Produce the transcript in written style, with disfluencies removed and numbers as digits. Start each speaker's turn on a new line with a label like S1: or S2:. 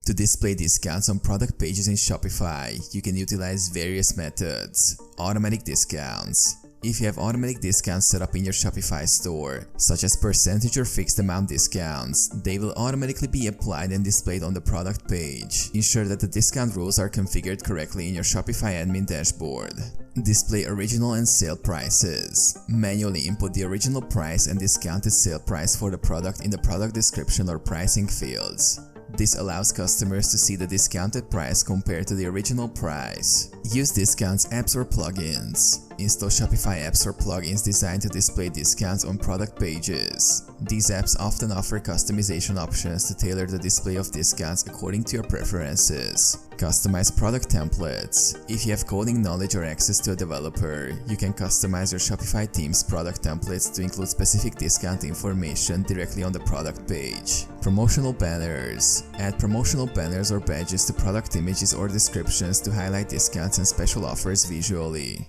S1: To display discounts on product pages in Shopify, you can utilize various methods. Automatic discounts. If you have automatic discounts set up in your Shopify store, such as percentage or fixed amount discounts, they will automatically be applied and displayed on the product page. Ensure that the discount rules are configured correctly in your Shopify admin dashboard. Display original and sale prices. Manually input the original price and discounted sale price for the product in the product description or pricing fields. This allows customers to see the discounted price compared to the original price. Use discounts apps or plugins. Install Shopify apps or plugins designed to display discounts on product pages. These apps often offer customization options to tailor the display of discounts according to your preferences. Customize product templates. If you have coding knowledge or access to a developer, you can customize your Shopify theme's product templates to include specific discount information directly on the product page. Promotional banners. Add promotional banners or badges to product images or descriptions to highlight discounts and special offers visually.